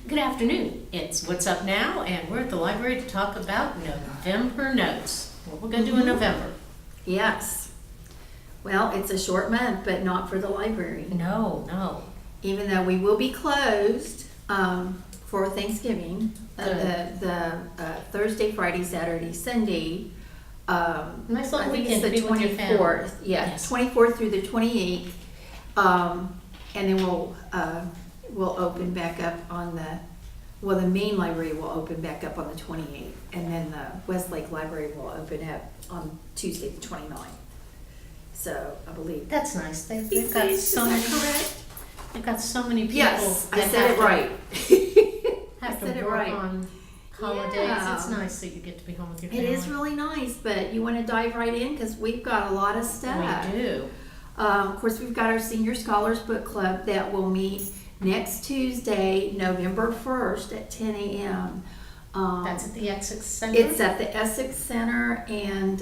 Good afternoon. It's What's Up Now, and we're at the library to talk about November notes. What we're going to do in November. Yes. Well, it's a short month, but not for the library. No. Even though we will be closed for Thanksgiving, the Thursday, Friday, Saturday, Sunday. Nice long I think weekend it's the to be with your family. 24th. Yeah, Yes. 24th through the 28th. And then we'll open back up on the main library will open back up on the 28th, and then the Westlake Library will open up on Tuesday the 29th. So I believe That's nice. They've got so many. correct? They've got so many people. Yes, I that said it right. Have I said to it work right. on holidays. Yeah. It's nice that you get to be home with your It family. is really nice, but you want to dive right in because we've got a lot of stuff. We do. Of course, we've got our Senior Scholars Book Club that will meet next Tuesday, November 1st at 10 a.m. That's at the Essex Center. It's at the Essex Center, and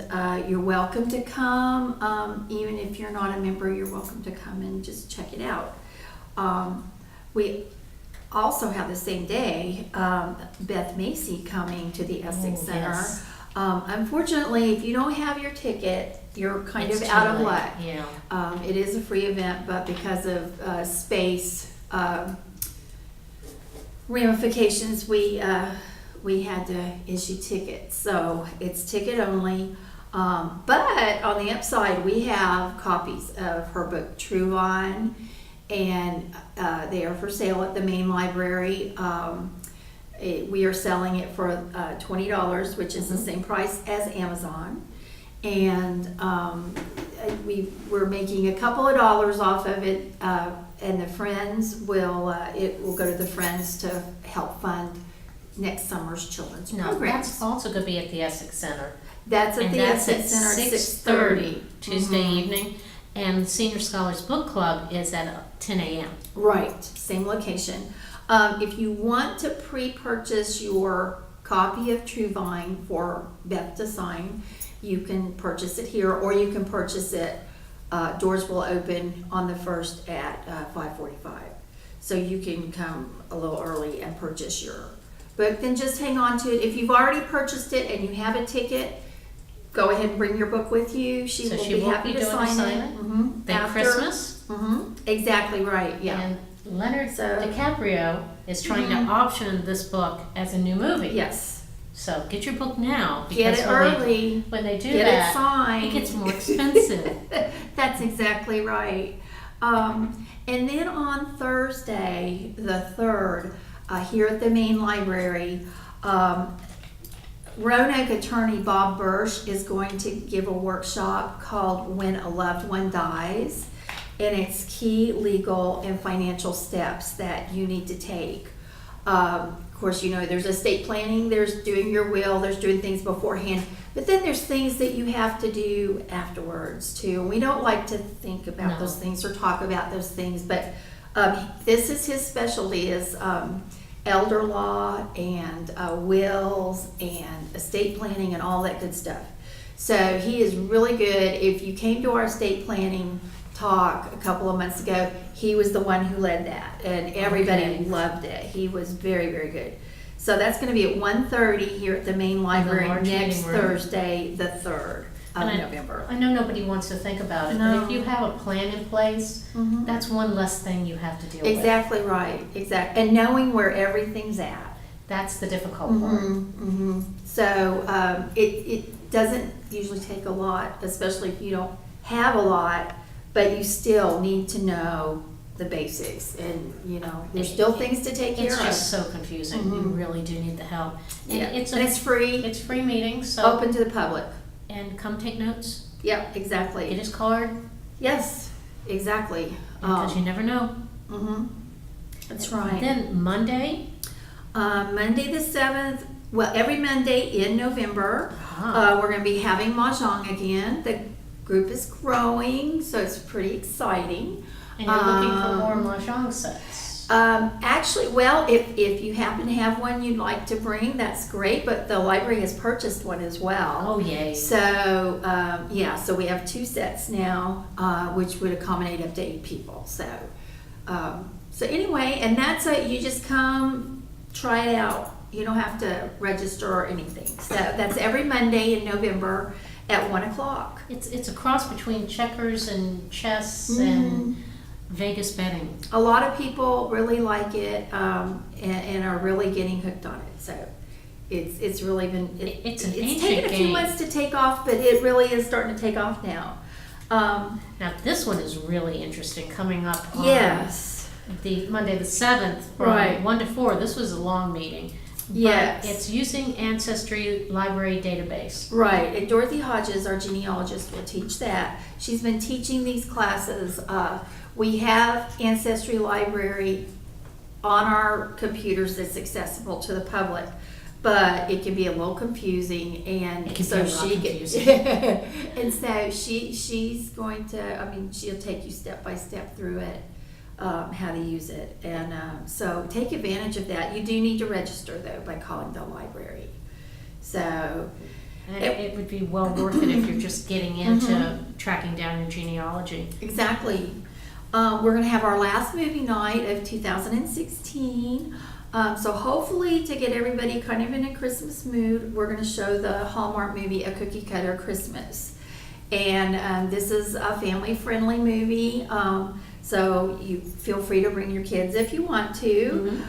you're welcome to come. Even if you're not a member, you're welcome to come and just check it out. We also have the same day Beth Macy coming to the Essex Center. Yes. Unfortunately, if you don't have your ticket, you're kind It's of too out of late. luck. Yeah. It is a free event, but because of space ramifications, we had to issue tickets. So it's ticket only. But on the upside, we have copies of her book, True Vine, and they are for sale at the main library. We are selling it for $20, which is the same price as Amazon. And we're making a couple of dollars off of it, and the Friends it will go to the Friends to help fund next summer's children's No, programs. that's also going to be at the Essex Center. That's at And the that's Essex at Center at 6:30 6:30 Tuesday evening. And the Senior Scholars Book Club is at 10 a.m. Right, same location. If you want to pre-purchase your copy of True Vine for Beth to sign, you can purchase it here, or you can purchase it. Doors will open on the 1st at 5:45. So you can come a little early and purchase your book. Then just hang on to it. If you've already purchased it and you have a ticket, go ahead and bring your book with you. She So will she be won't happy be to doing the sign it. signing? Mm-hmm. Thank Christmas. Exactly right, yeah. And Leonard So- DiCaprio is trying to option this book as a new movie. Yes. So get your book now. Get it early. When they do Get it that, signed. it gets more expensive. That's exactly right. And then on Thursday, the 3rd, here at the main library, Roanoke attorney Bob Bursch is going to give a workshop called When a Loved One Dies, and it's key legal and financial steps that you need to take. Of course, there's estate planning, there's doing your will, there's doing things beforehand, but then there's things that you have to do afterwards too. And we don't like to think about No. those things or talk about those things, but this is his specialty, is elder law and wills and estate planning and all that good stuff. So he is really good. If you came to our estate planning talk a couple of months ago, he was the one who led that, and everybody loved it. He was very, very good. So that's going to be at 1:30 here at the main library large next meeting room. Thursday, the 3rd of And November. I know nobody wants to think about it, No. but if you have a plan in place, that's one less thing you have to deal with. Exactly right, exactly. And knowing where everything's at. That's the difficult part. So it doesn't usually take a lot, especially if you don't have a lot, but you still need to know the basics, and there's still things to take care It's of. just so confusing. You really do need the help. And Yeah. it's And it's free, it's free meeting, so open to the public. and come take notes. Yeah, Get exactly. his card Yes, exactly. because you never know. That's right. Then Monday, Monday the 7th, well, every Monday in November, we're going to be having Mahjong again. The group is growing, so it's pretty exciting. and you're looking for more mahjong sets. Actually, well, if you happen to have one you'd like to bring, that's great, but the library has purchased one as well. Oh, yay. So, so we have 2 sets now, which would accommodate up to 8 people. So anyway, and that's you just come try it out. You don't have to register or anything. So that's every Monday in November at 1 o'clock. It's a cross between checkers and chess and Vegas betting. A lot of people really like it and are really getting hooked on it. So it's really been It's an it's ancient taken a few game. months to take off, but it really is starting to take off now. Now this one is really interesting, coming up on Yes. the Monday the 7th from Right. 1 to 4. This was a long meeting. Yes. But it's using Ancestry Library database. Right, and Dorothy Hodges, our genealogist, will teach that. She's been teaching these classes. We have Ancestry Library on our computers that's accessible to the public, but it can be a little confusing, and It can so be a lot she confusing. and so she's going to. I mean, she'll take you step by step through it. How to use it, and so take advantage of that. You do need to register though by calling the library. So And it would be well worth it if you're just getting into tracking down your genealogy. exactly, we're going to have our last movie night of 2016. So hopefully to get everybody kind of in a Christmas mood, we're going to show the Hallmark movie A Cookie Cutter Christmas, and this is a family-friendly movie. So you feel free to bring your kids if you want to.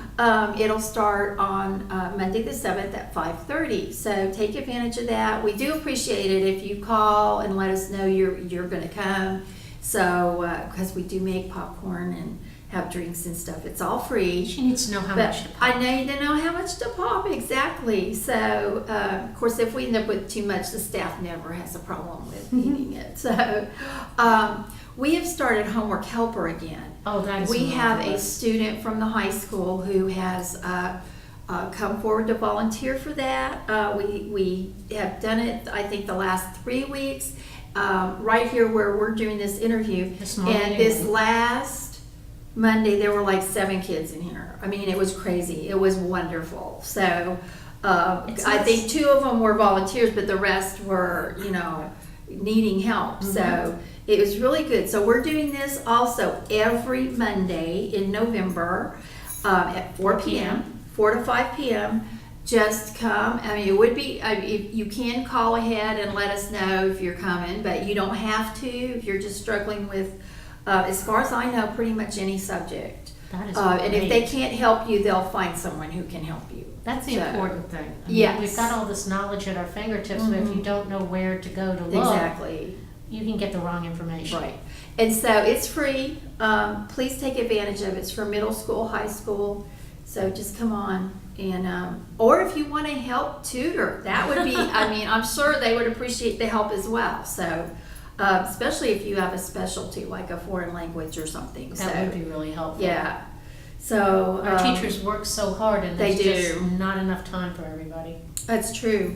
It'll start on Monday the 7th at 5:30. So take advantage of that. We do appreciate it if you call and let us know you're going to come. So because we do make popcorn and have drinks and stuff, it's all free. She needs to know how But much to pop. I need to know how much to pop, exactly. So, of course, if we end up with too much, the staff never has a problem with eating it. So, we have started Homework Helper again. Oh, that is We have a marvelous. student from the high school who has come forward to volunteer for that. We have done it, I think, the last 3 weeks, right here where we're doing this interview. This morning, And this anyway. last Monday, there were like 7 kids in here. I mean, it was crazy. It was wonderful. So I think 2 of them were volunteers, but the rest were, needing help. So it was really good. So we're doing this also every Monday in November at 4 p.m., 4 to 5 p.m. Just come. I mean, it would be, you can call ahead and let us know if you're coming, but you don't have to if you're just struggling with, as far as I know, pretty much any subject. That is And if they great. can't help you, they'll find someone who can help you. That's the So, important thing. I mean, yes. We've got all this knowledge at our fingertips, but if you don't know where to go to look, Exactly. you can get the wrong information. Right. And so it's free. Please take advantage of it. It's for middle school, high school. So just come on. And or if you want to help tutor, that would be, I mean, I'm sure they would appreciate the help as well. So especially if you have a specialty like a foreign language or something. That would be really helpful. Yeah. So Our teachers work so hard, and they there's do. just not enough time for everybody. That's true.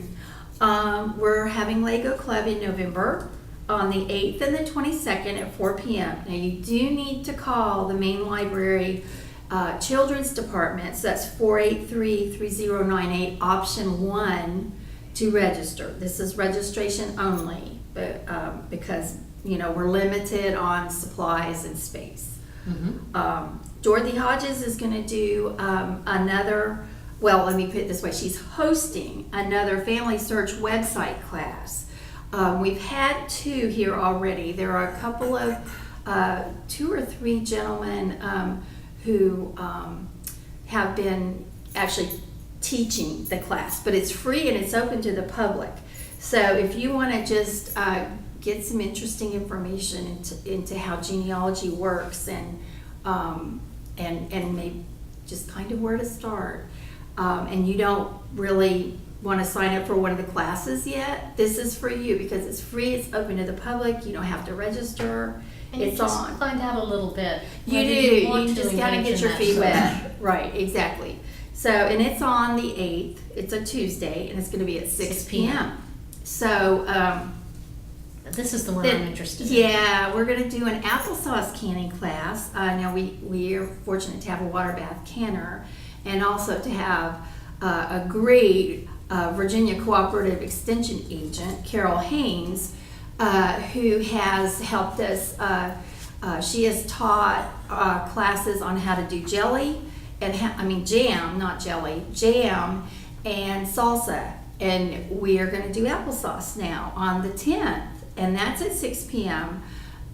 We're having Lego Club in November on the 8th and the 22nd at 4 p.m. Now you do need to call the main library children's department, so that's 483-3098 option 1 to register. This is registration only, but because we're limited on supplies and space. Dorothy Hodges is going to do another, well, let me put it this way, she's hosting another Family Search website class. We've had 2 here already. There are a couple of 2 or 3 gentlemen who have been actually teaching the class, but it's free and it's open to the public. So if you want to just get some interesting information into how genealogy works and maybe just kind of where to start, and you don't really want to sign up for one of the classes yet, this is for you because it's free, it's open to the public, you don't have to register. And It's you just on. find out a little bit. You whether do. want You to just gotta engage get in your that feet search. wet. Right, exactly. So, and it's on the 8th. It's a Tuesday, and it's going to be at 6 p.m. So, This is the one then- I'm interested in. yeah, we're going to do an applesauce canning class. Now, we are fortunate to have a water bath canner, and also to have a great Virginia Cooperative Extension agent, Carol Haynes, who has helped us. She has taught classes on how to do jelly and jam, not jelly, jam and salsa. And we are going to do applesauce now on the 10th, and that's at 6 p.m.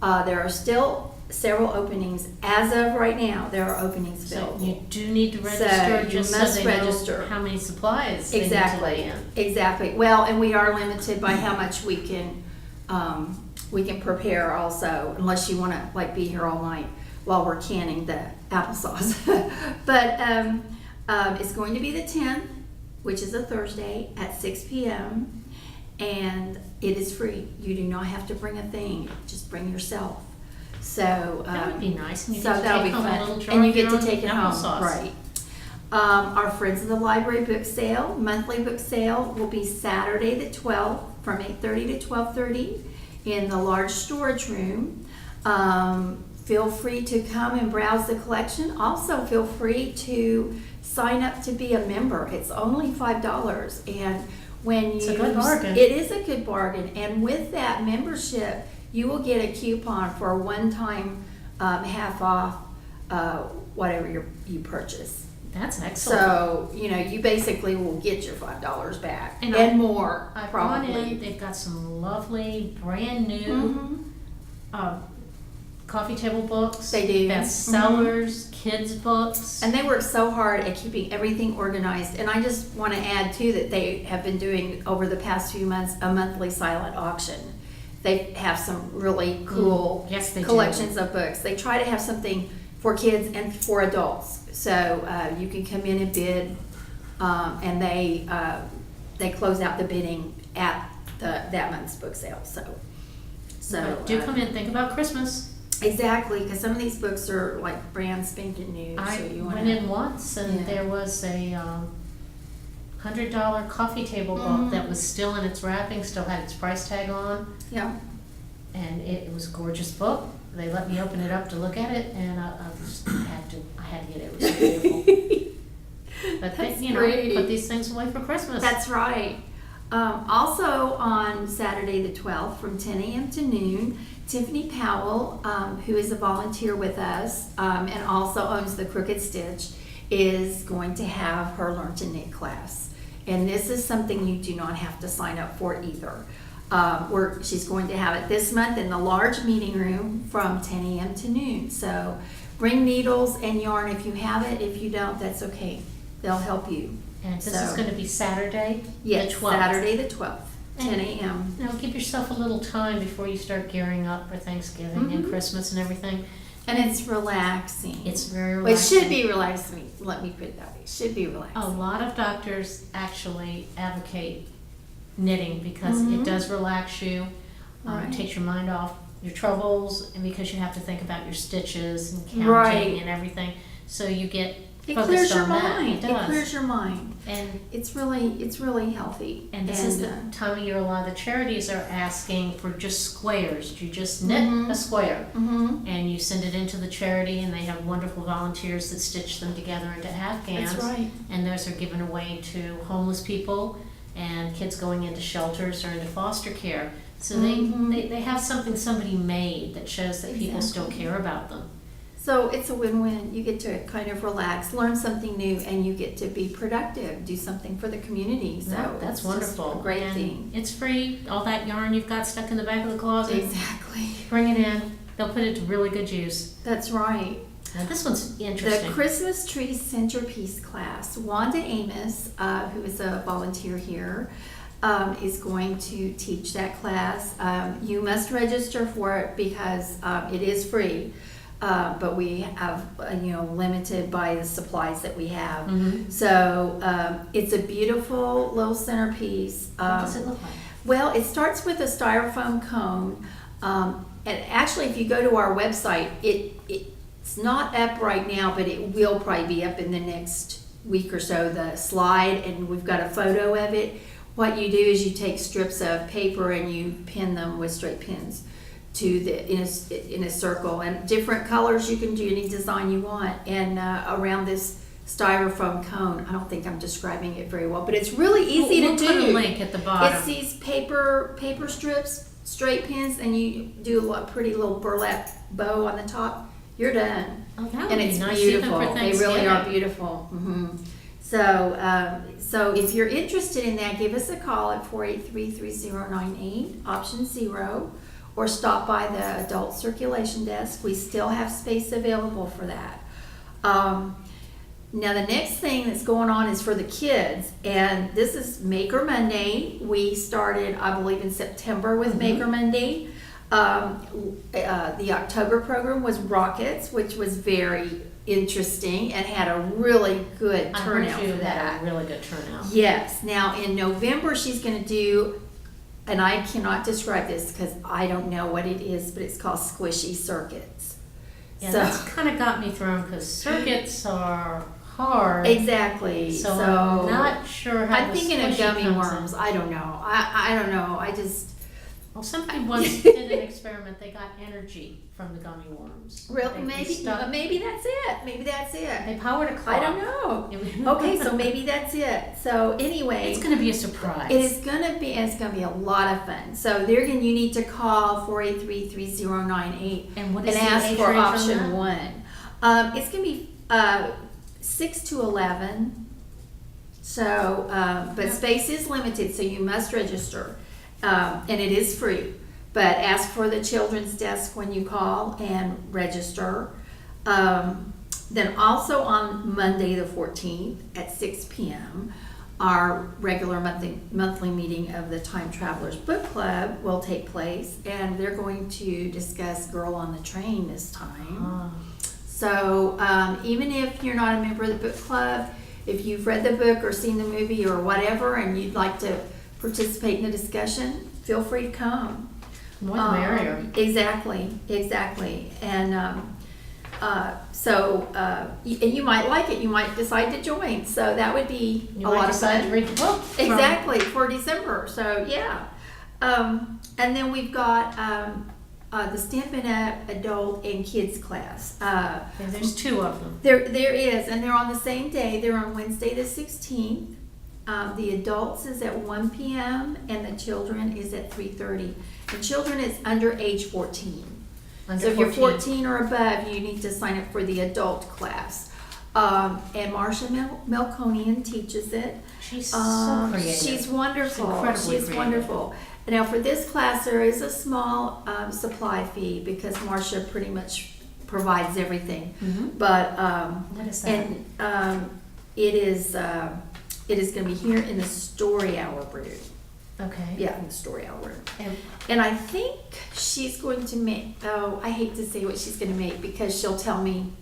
There are still several openings. As of right now, there are openings So available. you do need to register, So just you must so they register. know how many supplies they need to Exactly. lay in. Exactly. Well, and we are limited by how much we can prepare also, unless you want to like be here all night while we're canning the applesauce. But it's going to be the 10th, which is a Thursday at 6 p.m. and it is free. You do not have to bring a thing; just bring yourself. So That would be nice. And you so get to that'll take be home a fun, little jar and you of get your to own take it home, applesauce. right? Our Friends of the Library book sale, monthly book sale, will be Saturday the 12th from 8:30 to 12:30 in the large storage room. Feel free to come and browse the collection. Also, feel free to sign up to be a member. It's only $5, and when It's a good bargain. it is a good bargain. And with that membership, you will get a coupon for a one-time half off whatever you purchase. That's excellent. So, you basically will get your $5 back And and more, I've gone in, probably. they've got some lovely, brand new Mhm. coffee table books. They do. Bestsellers, kids' books. And they work so hard at keeping everything organized. And I just want to add, too, that they have been doing, over the past few months, a monthly silent auction. They have some really cool Yes, they do. collections of books. They try to have something for kids and for adults. So you can come in and bid, and they close out the bidding at that month's book sale. So But do come in, think about Christmas. exactly, because some of these books are like brand spanking new. I So you want went in once and Yeah. there was a $100 coffee table book that was still in its wrapping, still had its price tag on, yeah. and it was a gorgeous book. They let me open it up to look at it, and I had to get it. It was so beautiful. But That's they, great. put these things away for Christmas. That's right. Also on Saturday the 12th from 10 a.m. to noon, Tiffany Powell, who is a volunteer with us and also owns the Crooked Stitch, is going to have her Learn to Knit class. And this is something you do not have to sign up for either. She's going to have it this month in the large meeting room from 10 a.m. to noon. So bring needles and yarn if you have it. If you don't, that's okay. They'll help you. And this is going to be Saturday, Yes, the 12th. Saturday the 12th, 10 And- a.m. Now, give yourself a little time before you start gearing up for Thanksgiving and Mhm. Christmas and everything. And it's relaxing. It's very Well, it relaxing. should be relaxing. Let me put it that way. It should be relaxing. A lot of doctors actually advocate knitting because Mhm. it does relax you, Right. takes your mind off your troubles, and because you have to think about your stitches and counting Right. and everything, so you get It focused clears your on that. mind. It does. clears your mind. And It's really healthy. this is the time of year a lot of the charities are asking for just squares. You just knit Mhm. a square. Mm-hmm. And you send it into the charity, and they have wonderful volunteers that stitch them together into afghans. That's right. And those are given away to homeless people and kids going into shelters or into foster care. So Mhm. they have something somebody made that shows that people still Exactly. care about them. So it's a win-win. You get to kind of relax, learn something new, and you get to be productive, do something for the community. So That's it's just wonderful. a great And thing. it's free. All that yarn you've got stuck in the back of the closet, Exactly. bring it in. They'll put it to really good use. That's right. Now, this one's The interesting. Christmas Tree Centerpiece class, Wanda Amos, who is a volunteer here, is going to teach that class. You must register for it because it is free, but we have, limited by the supplies that we have. Mhm. So it's a beautiful little centerpiece. What does it look like? Well, it starts with a styrofoam cone, and actually, if you go to our website, it's not up right now, but it will probably be up in the next week or so. The slide, and we've got a photo of it. What you do is you take strips of paper and you pin them with straight pins to in a circle, and different colors. You can do any design you want, and around this styrofoam cone. I don't think I'm describing it very well, but it's really easy We'll to put do. a link at the bottom. It's these paper strips, straight pins, and you do a pretty little burlap bow on the top. You're done. Oh, that would And be it's nice even beautiful. for They really are Thanksgiving. beautiful. So if you're interested in that, give us a call at 483-3098, option 0, or stop by the adult circulation desk. We still have space available for that. Now the next thing that's going on is for the kids, and this is Maker Monday. We started, I believe, in September with Maker Monday. The October program was Rockets, which was very interesting and had a really good I heard turnout you for had that. a really good turnout. Yes. Now in November she's going to do, and I cannot describe this because I don't know what it is, but it's called squishy circuits. Yeah, So- that's kind of got me thrown because circuits are hard. Exactly. So I'm not sure how I'm the thinking of squishy gummy comes in. worms. I don't know. I don't know. I just Well, somebody once did an experiment. They got energy from the gummy worms. really They maybe stuck- maybe that's it. Maybe that's it. They powered a clock. I don't know. Okay, so maybe that's it. So anyway, It's going to be a surprise. it is gonna be, and it's gonna be a lot of fun. So there again, you need to call 483-3098 And what is and the ask age for range on option that? 1. It's gonna be 6 to 11. So, but space is limited, so you must register, and it is free. But ask for the children's desk when you call and register. Then also on Monday the 14th at 6 p.m., our regular monthly meeting of the Time Travelers Book Club will take place, and they're going to discuss Girl on the Train this time. Ah. So even if you're not a member of the book club, if you've read the book or seen the movie or whatever and you'd like to participate in the discussion, feel free to come. More the merrier. Exactly. And you might like it. You might decide to join. So that would be You a might lot of decide fun. to read the book. Exactly, for December. So yeah. And then we've got the Stampin' Up! Adult and Kids class. And there's 2 of them. There is, and they're on the same day. They're on Wednesday the 16th. The adults is at 1 p.m. and the children is at 3:30. The children is under age 14. Under So if you're 14. 14 or above, you need to sign up for the adult class. And Marcia Melconian teaches it. She's so creative. She's wonderful. Incredibly She's creative. wonderful. Now for this class, there is a small supply fee because Marcia pretty much provides everything. Mhm. But What is that? and it is going to be here in the story hour room. Okay. Yeah, in the story hour room. And And I think she's going to make, oh, I hate to say what she's going to make because she'll tell me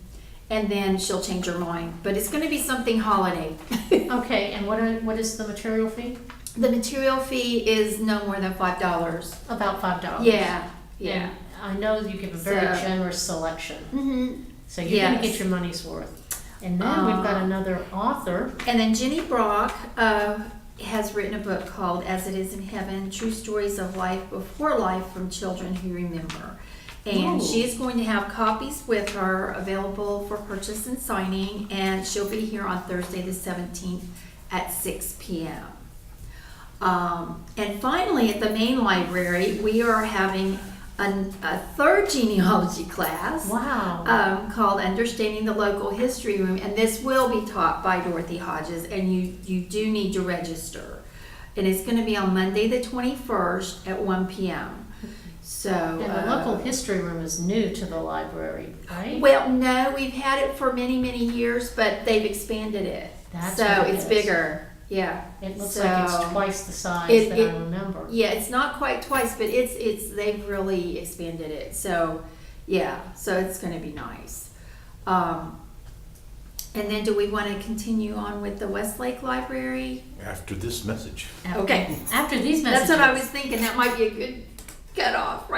and then she'll change her mind. But it's going to be something holiday. okay, and what is the material fee? The material fee is no more than $5. About $5. Yeah. And I know you give a very So- generous selection, Mm-hmm. so you're going to Yes. get your money's worth. And then we've got another author. And then Jenny Brock has written a book called As It Is in Heaven, True Stories of Life Before Life from Children Who Remember. And Ooh. she is going to have copies with her available for purchase and signing, and she'll be here on Thursday the 17th at 6 p.m. And finally, at the main library, we are having a third genealogy class. Wow. Called Understanding the Local History Room, and this will be taught by Dorothy Hodges, and you do need to register. And it's going to be on Monday the 21st at 1 p.m. So, And the local history room is new to the library, right? well, no, we've had it for many, many years, but they've expanded it. That's so what it it's is. bigger. Yeah. It looks So, like it's twice the size it- that it- I remember. Yeah, it's not quite twice, but they've really expanded it. So, yeah, so it's going to be nice. And then do we want to continue on with the Westlake Library? After this message. Okay. After these messages. That's what I was thinking. That might be a good cutoff